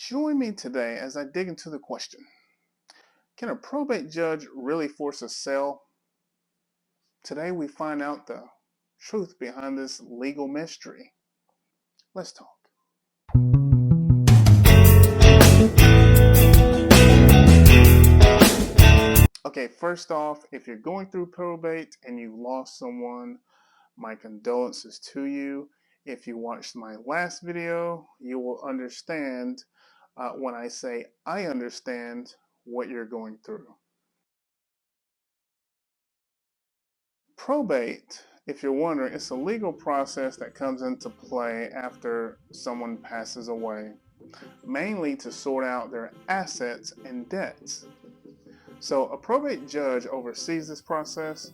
Join me today as I dig into the question, can a probate judge really force a sale? Today we find out the truth behind this legal mystery. Let's talk. Okay, first off, if you're going through probate and you lost someone, my condolences to you. If you watched my last video, you will understand when I say I understand what you're going through. Probate, if you're wondering, it's a legal process that comes into play after someone passes away, mainly to sort out their assets and debts. So a probate judge oversees this process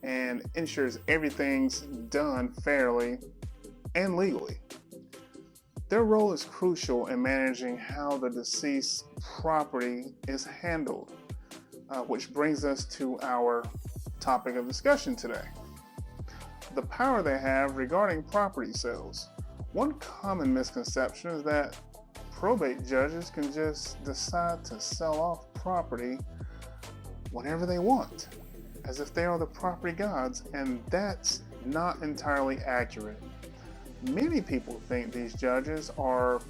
and ensures everything's done fairly and legally. Their role is crucial in managing how the deceased's property is handled, which brings us to our topic of discussion today: the power they have regarding property sales. One common misconception is that probate judges can just decide to sell off property whenever they want, as if they are the property gods, and that's not entirely accurate. Many people think these judges are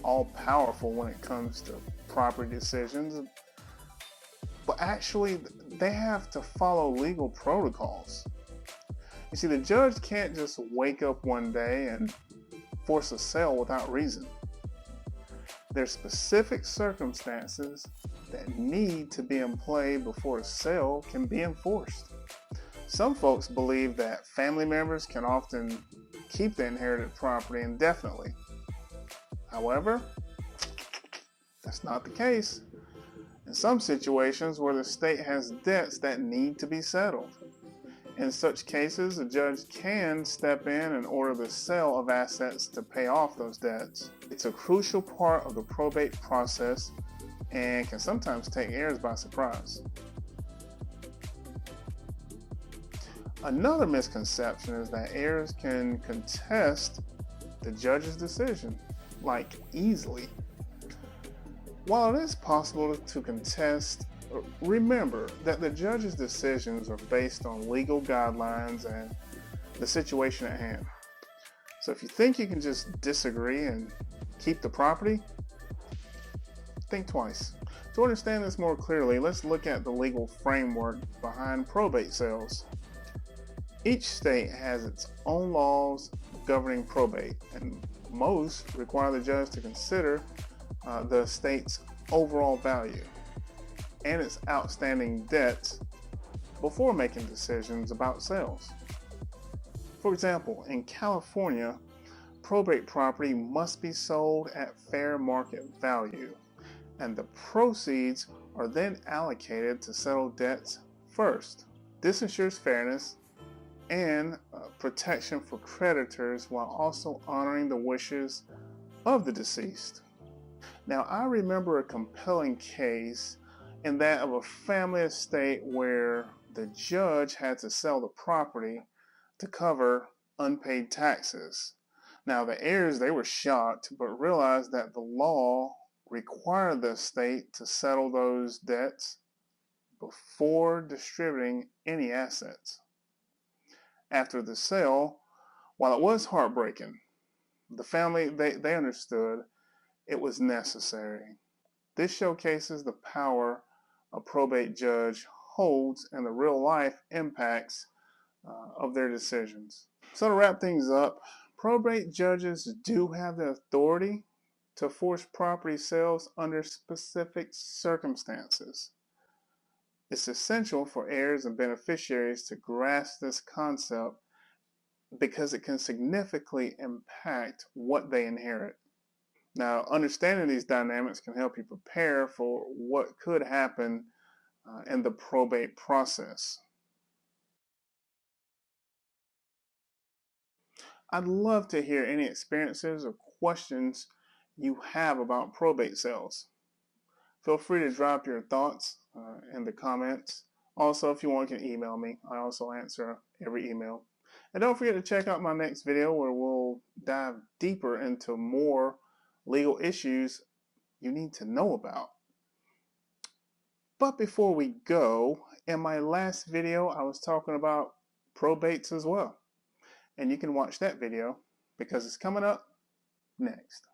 all powerful when it comes to property decisions, but actually they have to follow legal protocols. You see, the judge can't just wake up one day and force a sale without reason. There's specific circumstances that need to be in play before a sale can be enforced. Some folks believe that family members can often keep the inherited property indefinitely. However, that's not the case. In some situations where the state has debts that need to be settled. In such cases, a judge can step in and order the sale of assets to pay off those debts. It's a crucial part of the probate process and can sometimes take heirs by surprise. Another misconception is that heirs can contest the judge's decision, like easily. While it is possible to contest, remember that the judge's decisions are based on legal guidelines and the situation at hand. So if you think you can just disagree and keep the property, think twice. To understand this more clearly, let's look at the legal framework behind probate sales. Each state has its own laws governing probate, and most require the judge to consider the state's overall value and its outstanding debts before making decisions about sales. For example, in California, probate property must be sold at fair market value, and the proceeds are then allocated to settle debts first. This ensures fairness and protection for creditors while also honoring the wishes of the deceased. Now, I remember a compelling case in that of a family estate where the judge had to sell the property to cover unpaid taxes. Now, the heirs, they were shocked, but realized that the law required the estate to settle those debts before distributing any assets. After the sale, while it was heartbreaking, the family, they understood it was necessary. This showcases the power a probate judge holds and the real life impacts of their decisions. So to wrap things up, probate judges do have the authority to force property sales under specific circumstances. It's essential for heirs and beneficiaries to grasp this concept because it can significantly impact what they inherit. Now, understanding these dynamics can help you prepare for what could happen in the probate process. I'd love to hear any experiences or questions you have about probate sales. Feel free to drop your thoughts in the comments. Also, if you want, you can email me. I also answer every email. And don't forget to check out my next video where we'll dive deeper into more legal issues you need to know about. But before we go, in my last video, I was talking about probates as well. And you can watch that video because it's coming up next.